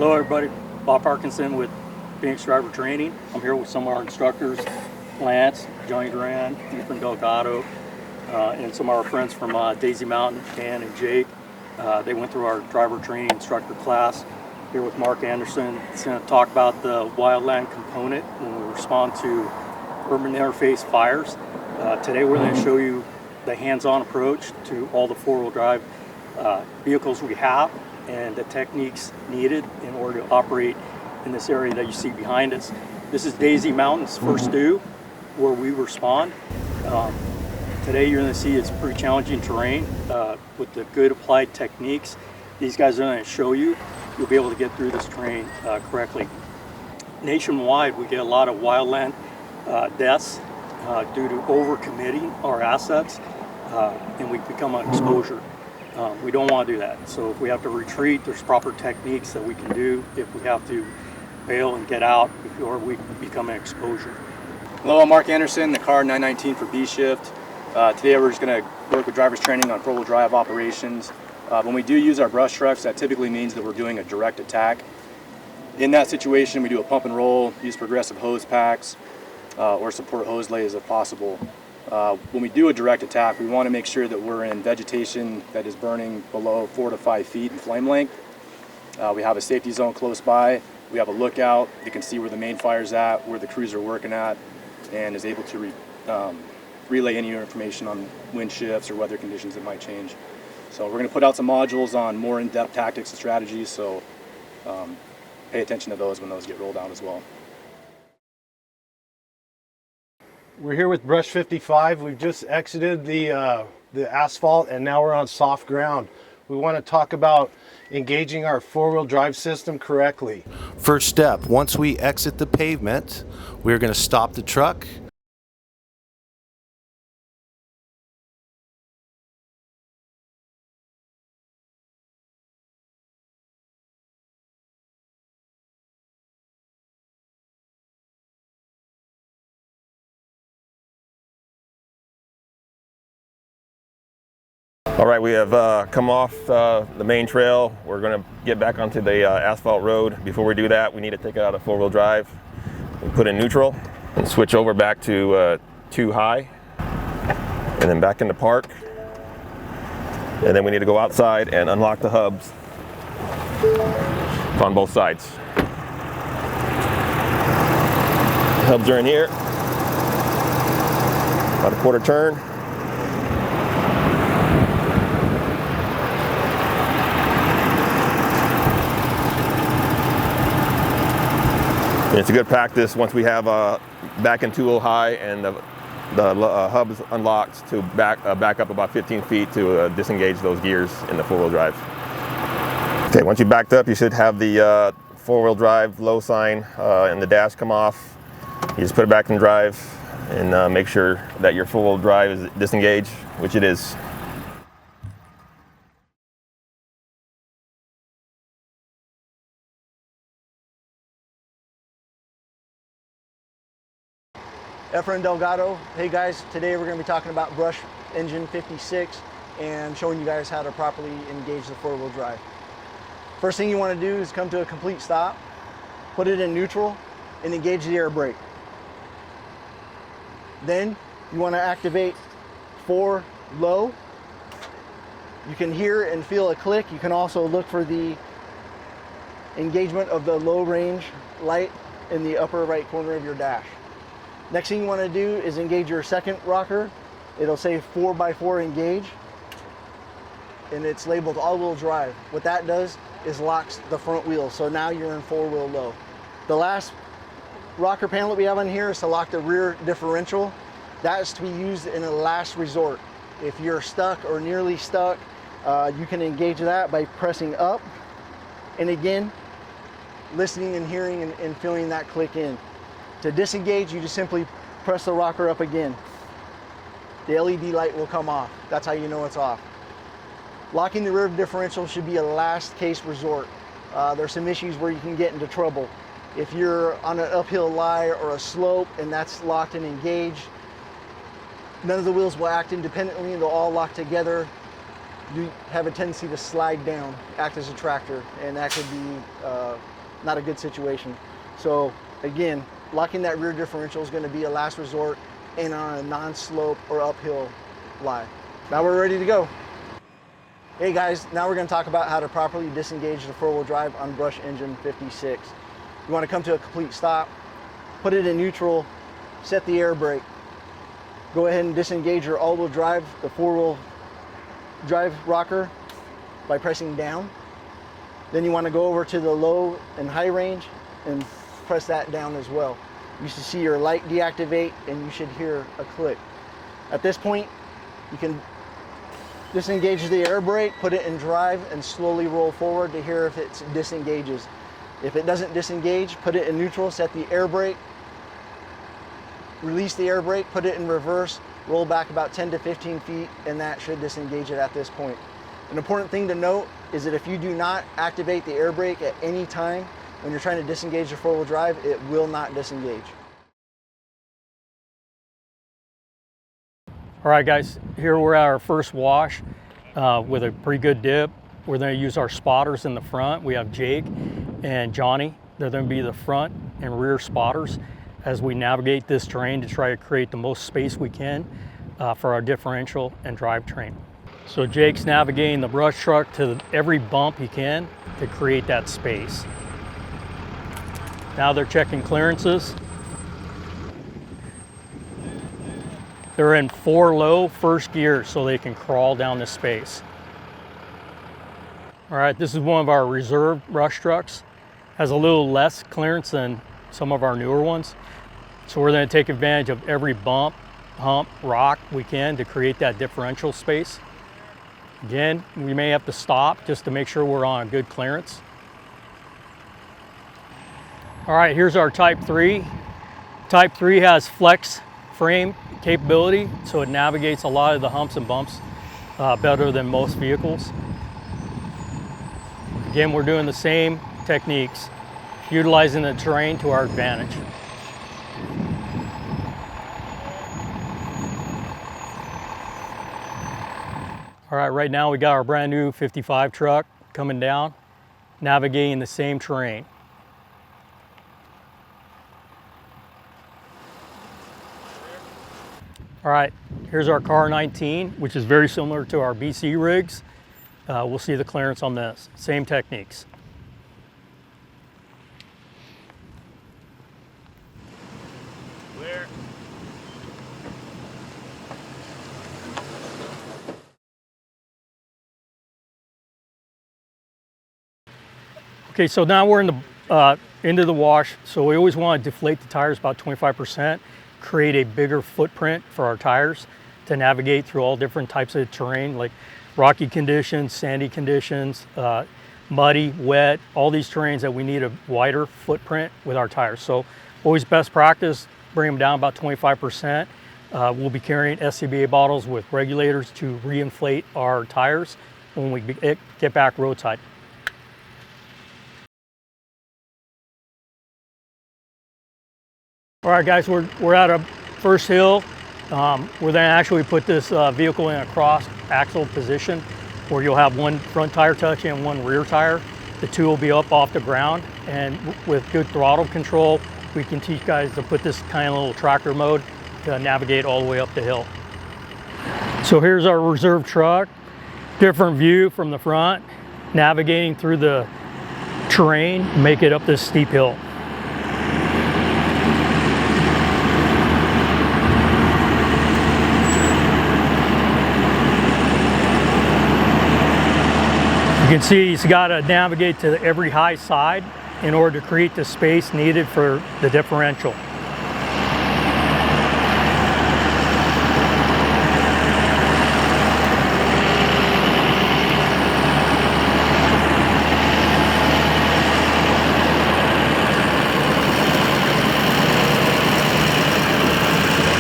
Hello everybody, Bob Parkinson with Phoenix Driver Training. I'm here with some of our instructors, Lance, Johnny Duran, Ethan Delgado, and some of our friends from Daisy Mountain, Dan and Jake. They went through our driver training instructor class. Here with Mark Anderson. He's going to talk about the wildland component when we respond to urban interface fires. Today we're going to show you the hands-on approach to all the four-wheel drive vehicles we have and the techniques needed in order to operate in this area that you see behind us. This is Daisy Mountain's first due where we respond. Today you're going to see it's pretty challenging terrain with the good applied techniques. These guys are going to show you. You'll be able to get through this terrain correctly. Nationwide, we get a lot of wildland deaths due to overcommitting our assets, and we become an exposure. We don't want to do that. So if we have to retreat, there's proper techniques that we can do if we have to bail and get out before we become an exposure. Hello, I'm Mark Anderson, the car 919 for B-Shift. Today we're just going to work with driver's training on four-wheel drive operations. When we do use our brush trucks, that typically means that we're doing a direct attack. In that situation, we do a pump and roll, use progressive hose packs, or support hose lays if possible. When we do a direct attack, we want to make sure that we're in vegetation that is burning below 4 to 5 feet in flame length. We have a safety zone close by. We have a lookout. You can see where the main fire's at, where the crews are working at, and is able to relay any information on wind shifts or weather conditions that might change. So we're going to put out some modules on more in-depth tactics and strategies, so pay attention to those when those get rolled out as well. We're here with Brush 55. We've just exited the asphalt and now we're on soft ground. We want to talk about engaging our four-wheel drive system correctly. First step, once we exit the pavement, we're going to stop the truck. All right, we have come off the main trail. We're going to get back onto the asphalt road. Before we do that, we need to take it out of four-wheel drive. We put in neutral and switch over back to 2 high, and then back into park. And then we need to go outside and unlock the hubs on both sides. The hubs are in here. About a quarter turn. And it's a good practice once we have back in 2 high and the hubs unlocked to back up about 15 feet to disengage those gears in the four-wheel drive. Okay, once you backed up, you should have the four-wheel drive low sign and the dash come off. You just put it back in drive and make sure that your four-wheel drive is disengaged, which it is. Efren Delgado. Hey guys, today we're going to be talking about Brush Engine 56 and showing you guys how to properly engage the four-wheel drive. First thing you want to do is come to a complete stop, put it in neutral, and engage the air brake. Then you want to activate 4 low. You can hear and feel a click. You can also look for the engagement of the low range light in the upper right corner of your dash. Next thing you want to do is engage your second rocker. It'll say 4x4 engage, and it's labeled all-wheel drive. What that does is locks the front wheel, so now you're in 4-wheel low. The last rocker panel that we have on here is to lock the rear differential. That is to be used in a last resort. If you're stuck or nearly stuck, you can engage that by pressing up, and again, listening and hearing and feeling that click in. To disengage, you just simply press the rocker up again. The LED light will come off. That's how you know it's off. Locking the rear differential should be a last case resort. There's some issues where you can get into trouble. If you're on an uphill lie or a slope and that's locked and engaged, none of the wheels will act independently. They'll all lock together. have a tendency to slide down, act as a tractor, and that could be not a good situation. So again, locking that rear differential is going to be a last resort and on a non-slope or uphill lie. Now we're ready to go. Hey guys, now we're going to talk about how to properly disengage the four-wheel drive on Brush Engine 56. You want to come to a complete stop, put it in neutral, set the air brake. Go ahead and disengage your all-wheel drive, the four-wheel drive rocker, by pressing down. Then you want to go over to the low and high range and press that down as well. You should see your light deactivate and you should hear a click. At this point, you can disengage the air brake, put it in drive, and slowly roll forward to hear if it disengages. If it doesn't disengage, put it in neutral, set the air brake, release the air brake, put it in reverse, roll back about 10 to 15 feet, and that should disengage it at this point. An important thing to note is that if you do not activate the air brake at any time when you're trying to disengage your four-wheel drive, it will not disengage. All right guys, here we're at our first wash with a pretty good dip. We're going to use our spotters in the front. We have Jake and Johnny. They're going to be the front and rear spotters as we navigate this terrain to try to create the most space we can for our differential and drivetrain. So Jake's navigating the brush truck to every bump he can to create that space. Now they're checking clearances. They're in 4 low first gear so they can crawl down the space. All right, this is one of our reserve brush trucks. Has a little less clearance than some of our newer ones. So we're going to take advantage of every bump, hump, rock we can to create that differential space. Again, we may have to stop just to make sure we're on good clearance. All right, here's our Type 3. Type 3 has flex frame capability, so it navigates a lot of the humps and bumps better than most vehicles. Again, we're doing the same techniques, utilizing the terrain to our advantage. All right, right now we got our brand new 55 truck coming down, navigating the same terrain. All right, here's our Car 19, which is very similar to our BC rigs. We'll see the clearance on this. Same techniques. Clear. Okay, so now we're in the into the wash. So we always want to deflate the tires about 25%, create a bigger footprint for our tires to navigate through all different types of terrain, like rocky conditions, sandy conditions, muddy, wet, all these terrains that we need a wider footprint with our tires. So always best practice, bring them down about 25%. We'll be carrying SCBA bottles with regulators to reinflate our tires when we get back roadside. All right guys, we're at a first hill. We're going to actually put this vehicle in a cross axle position where you'll have one front tire touching and one rear tire. The two will be up off the ground, and with good throttle control, we can teach guys to put this kind of little tractor mode to navigate all the way up the hill. So here's our reserve truck, different view from the front, navigating through the terrain, make it up this steep hill. You can see he's got to navigate to every high side in order to create the space needed for the differential.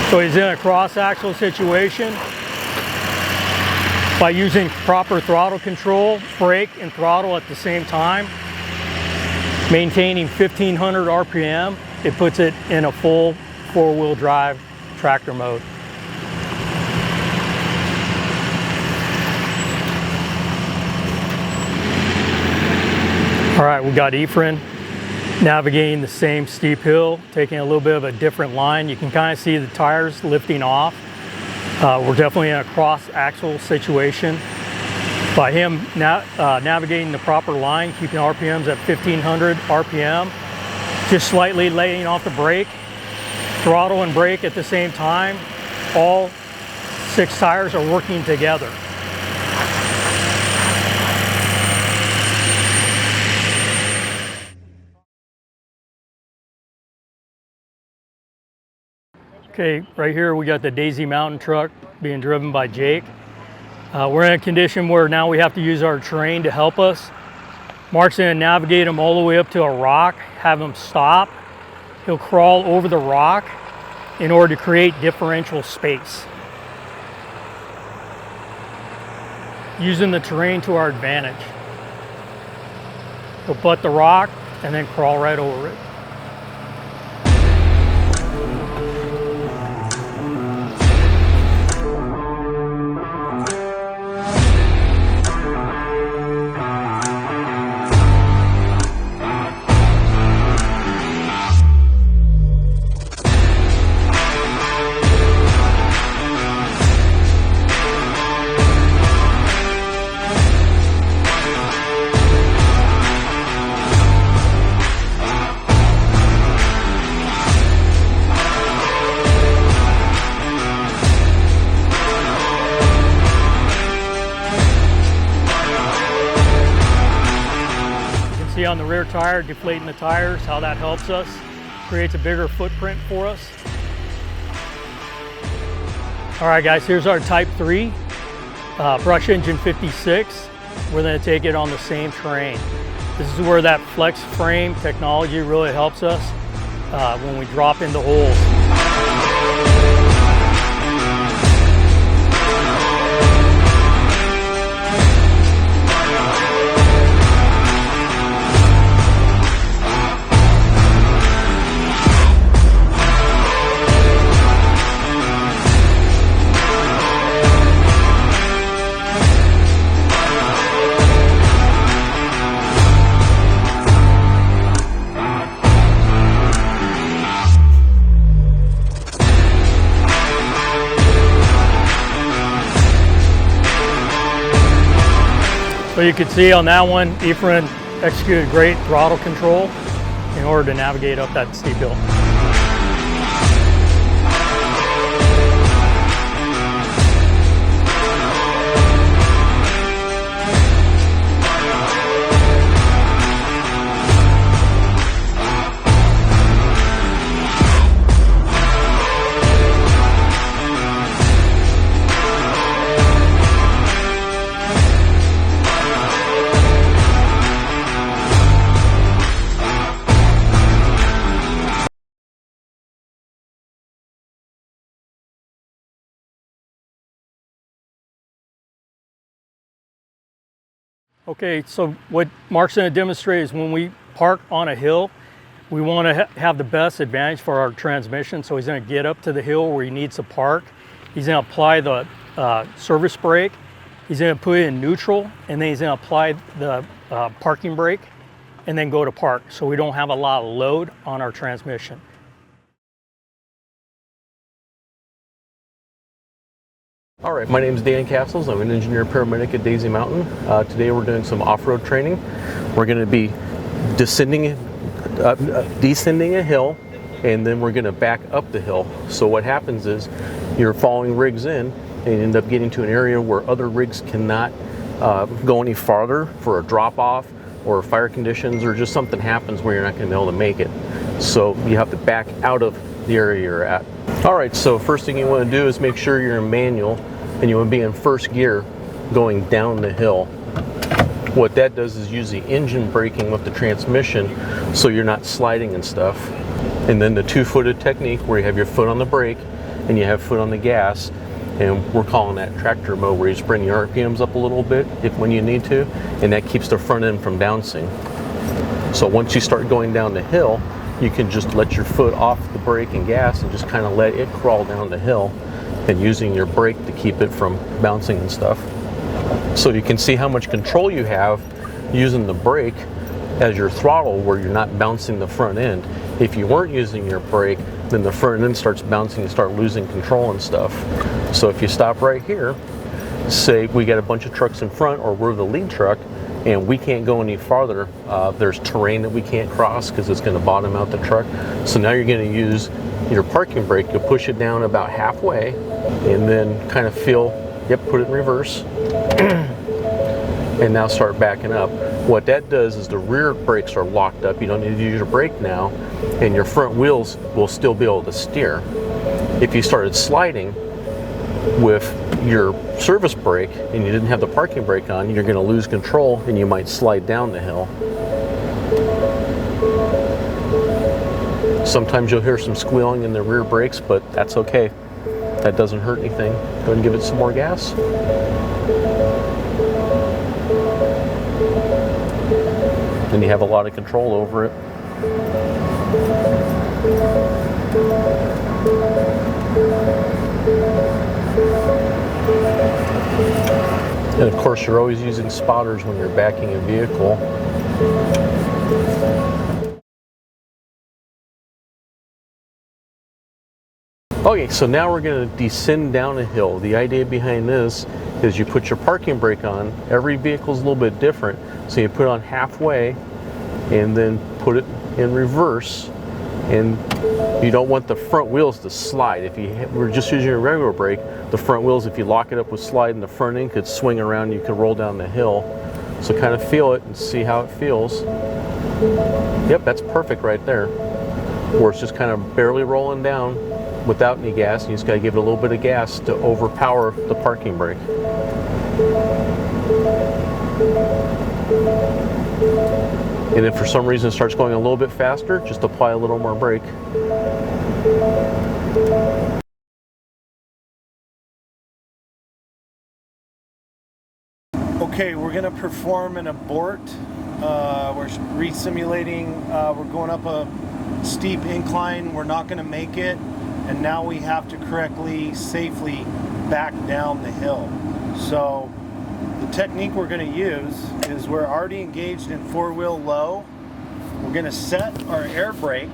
So he's in a cross-axle situation. By using proper throttle control, brake and throttle at the same time, maintaining 1500 RPM, it puts it in a full four-wheel drive tractor mode. All right, we got Efren navigating the same steep hill, taking a little bit of a different line. You can kind of see the tires lifting off. We're definitely in a cross-axle situation. By him navigating the proper line, keeping RPMs at 1500 RPM, just slightly laying off the brake, throttle and brake at the same time, all 6 tires are working together. Okay, right here we got the Daisy Mountain truck being driven by Jake. We're in a condition where now we have to use our terrain to help us. Mark's gonna navigate him all the way up to a rock, have him stop. He'll crawl over the rock in order to create differential space. Using the terrain to our advantage. He'll butt the rock and then crawl right over it. See on the rear tire, deflating the tires, how that helps us, creates a bigger footprint for us. All right guys, here's our Type 3 Brush Engine 56. We're gonna take it on the same terrain. This is where that flex frame technology really helps us when we drop into holes. So you can see on that one, Efren executed great throttle control in order to navigate up that steep hill. Okay, so what Mark's going to demonstrate is when we park on a hill, we want to have the best advantage for our transmission. So he's going to get up to the hill where he needs to park. He's going to apply the service brake. He's going to put it in neutral, and then he's going to apply the parking brake and then go to park. So we don't have a lot of load on our transmission. All right, my name is Dan Castles. I'm an engineer paramedic at Daisy Mountain. Today we're doing some off-road training. We're going to be descending a hill, and then we're going to back up the hill. So what happens is you're following rigs in and you end up getting to an area where other rigs cannot go any farther for a drop-off or fire conditions, or just something happens where you're not going to be able to make it. So you have to back out of the area you're at. All right, so first thing you want to do is make sure you're in manual and you want to be in first gear going down the hill. What that does is use the engine braking with the transmission so you're not sliding and stuff. And then the two-footed technique where you have your foot on the brake and you have foot on the gas, and we're calling that tractor mode, where you just bring your RPMs up a little bit when you need to, and that keeps the front end from bouncing. So once you start going down the hill, you can just let your foot off the brake and gas and just kind of let it crawl down the hill, and using your brake to keep it from bouncing and stuff. So you can see how much control you have using the brake as your throttle where you're not bouncing the front end. If you weren't using your brake, then the front end starts bouncing, you start losing control and stuff. So if you stop right here, say we got a bunch of trucks in front or we're the lead truck and we can't go any farther, there's terrain that we can't cross because it's going to bottom out the truck. So now you're going to use your parking brake, you'll push it down about halfway and then kind of feel, yep, put it in reverse and now start backing up. What that does is the rear brakes are locked up, you don't need to use your brake now, and your front wheels will still be able to steer. If you started sliding with your service brake and you didn't have the parking brake on, you're going to lose control and you might slide down the hill. Sometimes you'll hear some squealing in the rear brakes, but that's okay. That doesn't hurt anything. Go ahead and give it some more gas. And you have a lot of control over it. And of course, you're always using spotters when you're backing a vehicle. Okay, so now we're going to descend down a hill. The idea behind this is you put your parking brake on. Every vehicle's a little bit different. So you put it on halfway and then put it in reverse. And you don't want the front wheels to slide. If you were just using a regular brake, the front wheels, if you lock it up with slide and the front end could swing around, you could roll down the hill. So kind of feel it and see how it feels. Yep, that's perfect right there. Where it's just kind of barely rolling down without any gas. You just got to give it a little bit of gas to overpower the parking brake. And if for some reason it starts going a little bit faster, just apply a little more brake. Okay, we're gonna perform an abort. We're re-simulating, we're going up a steep incline, we're not gonna make it, and now we have to correctly, safely back down the hill. So the technique we're gonna use is we're already engaged in four-wheel low. We're gonna set our air brake.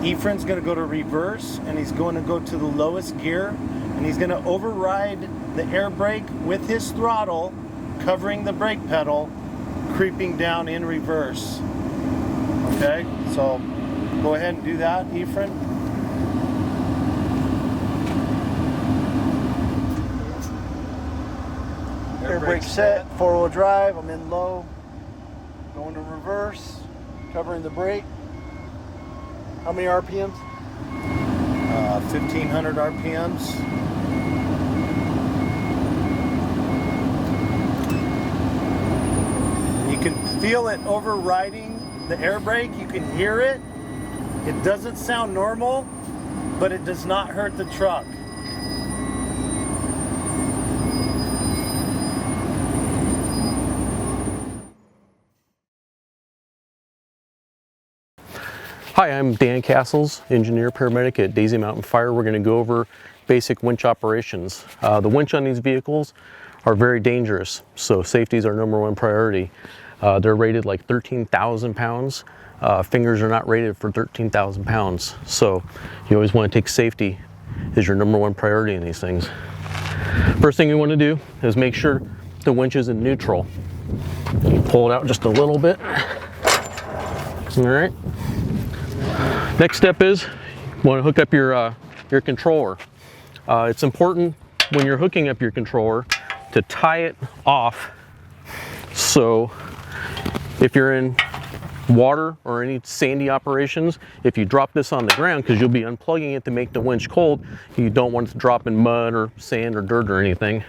Ephraim's gonna go to reverse and he's going to go to the lowest gear and he's gonna override the air brake with his throttle, covering the brake pedal, creeping down in reverse. Okay, so go ahead and do that, Ephraim. Air brake set, four-wheel drive, I'm in low, going to reverse, covering the brake. How many RPMs? 1500 RPMs. You can feel it overriding the air brake, you can hear it. It doesn't sound normal, but it does not hurt the truck. Hi, I'm Dan Castles, engineer paramedic at Daisy Mountain Fire. We're going to go over basic winch operations. The winch on these vehicles are very dangerous, so safety is our #1 priority. They're rated like 13,000 pounds. Fingers are not rated for 13,000 pounds, so you always want to take safety as your #1 priority in these things. First thing you want to do is make sure the winch is in neutral. You pull it out just a little bit. All right. Next step is you want to hook up your controller. It's important when you're hooking up your controller to tie it off. So if you're in water or any sandy operations, if you drop this on the ground, because you'll be unplugging it to make the winch cold, you don't want it to drop in mud or sand or dirt or anything.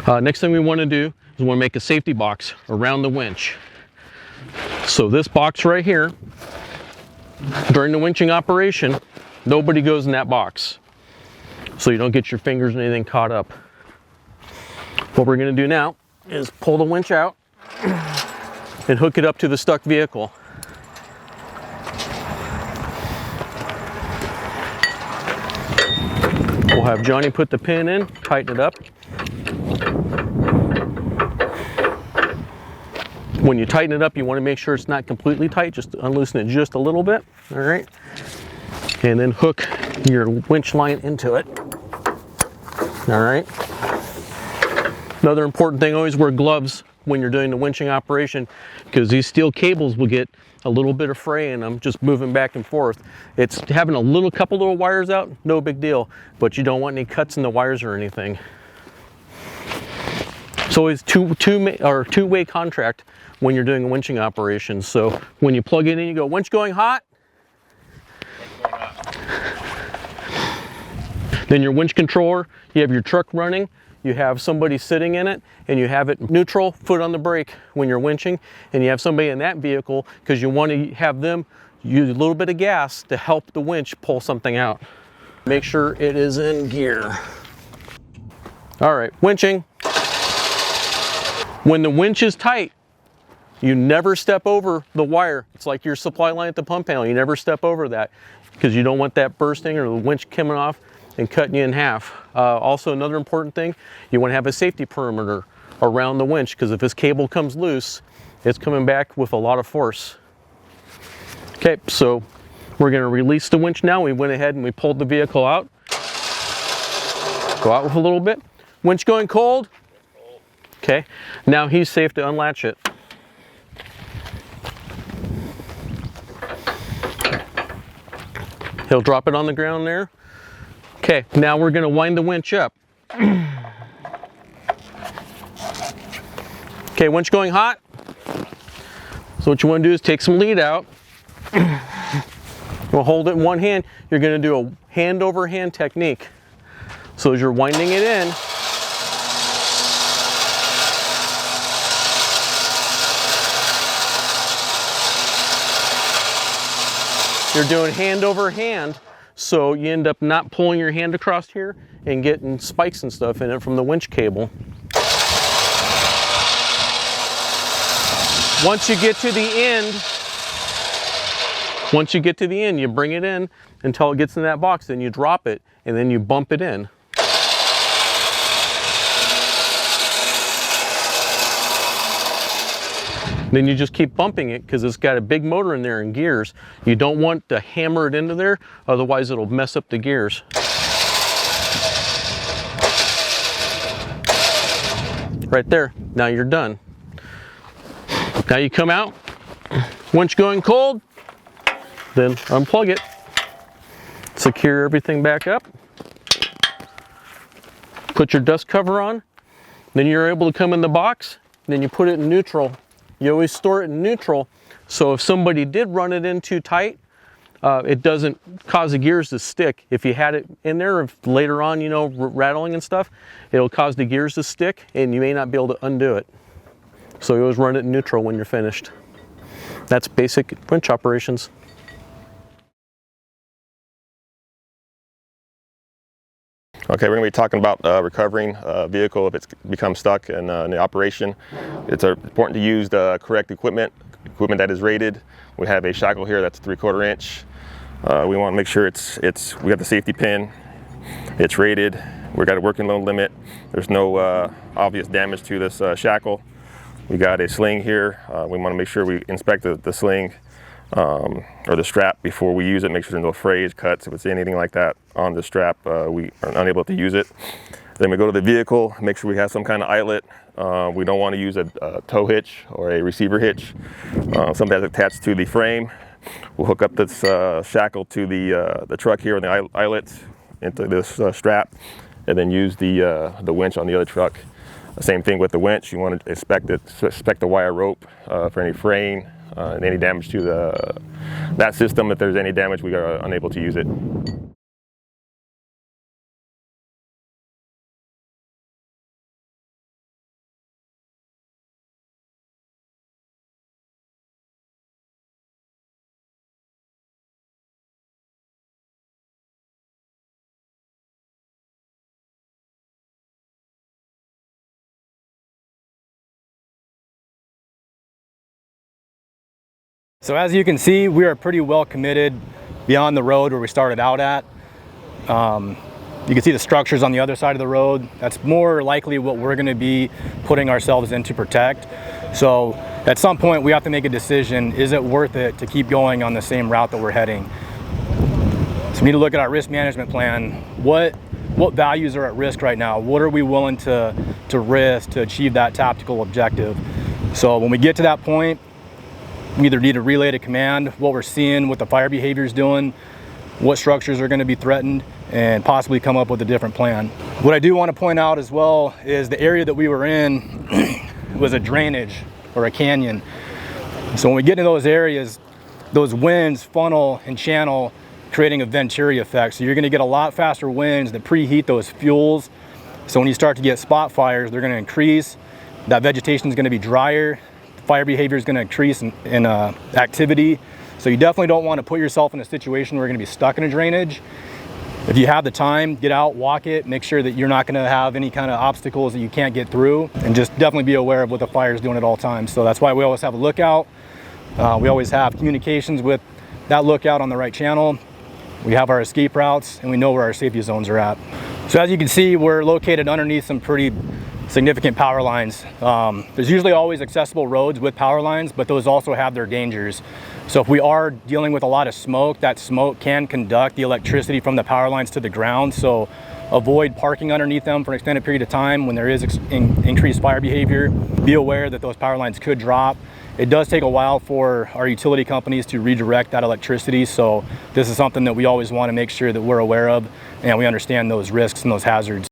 Next thing we want to do is we want to make a safety box around the winch. So this box right here, during the winching operation, nobody goes in that box, so you don't get your fingers and anything caught up. What we're going to do now is pull the winch out and hook it up to the stuck vehicle. We'll have Johnny put the pin in, tighten it up. When you tighten it up, you want to make sure it's not completely tight, just unloosen it just a little bit, all right? And then hook your winch line into it, all right? Another important thing, always wear gloves when you're doing the winching operation, because these steel cables will get a little bit of fray in them just moving back and forth. It's having a couple little wires out, no big deal, but you don't want any cuts in the wires or anything. It's always two-way contract when you're doing a winching operation. So when you plug it in, you go, winch going hot. Then your winch controller, you have your truck running, you have somebody sitting in it, and you have it neutral, foot on the brake when you're winching, and you have somebody in that vehicle because you want to have them use a little bit of gas to help the winch pull something out. Make sure it is in gear. All right, winching. When the winch is tight, you never step over the wire. It's like your supply line at the pump panel. You never step over that because you don't want that bursting or the winch coming off and cutting you in half. Also, another important thing, you want to have a safety perimeter around the winch, because if this cable comes loose, it's coming back with a lot of force. Okay, so we're going to release the winch now. We went ahead and we pulled the vehicle out. Go out with a little bit. Winch going cold. Okay, now he's safe to unlatch it. He'll drop it on the ground there. Okay, now we're going to wind the winch up. Okay, winch going hot. So what you want to do is take some lead out. We'll hold it in one hand. You're going to do a hand over hand technique. So as you're winding it in, you're doing hand over hand, so you end up not pulling your hand across here and getting spikes and stuff in it from the winch cable. Once you get to the end, you bring it in until it gets in that box, then you drop it, and then you bump it in. Then you just keep bumping it because it's got a big motor in there and gears. You don't want to hammer it into there, otherwise it'll mess up the gears. Right there, now you're done. Now you come out, winch going cold, then unplug it, secure everything back up, put your dust cover on, then you're able to come in the box, then you put it in neutral. You always store it in neutral, so if somebody did run it in too tight, it doesn't cause the gears to stick. If you had it in there, if later on, you know, rattling and stuff, it'll cause the gears to stick, and you may not be able to undo it. So you always run it in neutral when you're finished. That's basic winch operations. Okay, we're going to be talking about recovering a vehicle if it's become stuck in the operation. It's important to use the correct equipment that is rated. We have a shackle here that's 3/4 inch. We want to make sure we got the safety pin, it's rated, we got a working load limit, there's no obvious damage to this shackle. We got a sling here. We want to make sure we inspect the sling or the strap before we use it, make sure there's no frays, cuts. If it's anything like that on the strap, we are unable to use it. Then we go to the vehicle, make sure we have some kind of eyelet. We don't want to use a tow hitch or a receiver hitch. Something that's attached to the frame. We'll hook up this shackle to the truck here and the eyelets into this strap, and then use the winch on the other truck. Same thing with the winch. You want to inspect the wire rope for any fraying. And any damage to that system. If there's any damage, we are unable to use it. So as you can see, we are pretty well committed beyond the road where we started out at. You can see the structures on the other side of the road. That's more likely what we're going to be putting ourselves in to protect. So at some point we have to make a decision, is it worth it to keep going on the same route that we're heading? So we need to look at our risk management plan. What values are at risk right now? What are we willing to risk to achieve that tactical objective? So when we get to that point, we either need to relay to command what we're seeing, what the fire behavior is doing, what structures are going to be threatened, and possibly come up with a different plan. What I do want to point out as well is the area that we were in was a drainage or a canyon. So when we get into those areas, those winds funnel and channel, creating a Venturi effect. So you're going to get a lot faster winds that preheat those fuels. So when you start to get spot fires, they're going to increase. That vegetation is going to be drier. Fire behavior is going to increase in activity. So you definitely don't want to put yourself in a situation where you're going to be stuck in a drainage. If you have the time, get out, walk it, make sure that you're not going to have any kind of obstacles that you can't get through, and just definitely be aware of what the fire is doing at all times. So that's why we always have a lookout. We always have communications with that lookout on the right channel. We have our escape routes, and we know where our safety zones are at. So as you can see, we're located underneath some pretty significant power lines. There's usually always accessible roads with power lines, but those also have their dangers. So if we are dealing with a lot of smoke, that smoke can conduct the electricity from the power lines to the ground. So avoid parking underneath them for an extended period of time when there is increased fire behavior. Be aware that those power lines could drop. It does take a while for our utility companies to redirect that electricity. So this is something that we always want to make sure that we're aware of and we understand those risks and those hazards.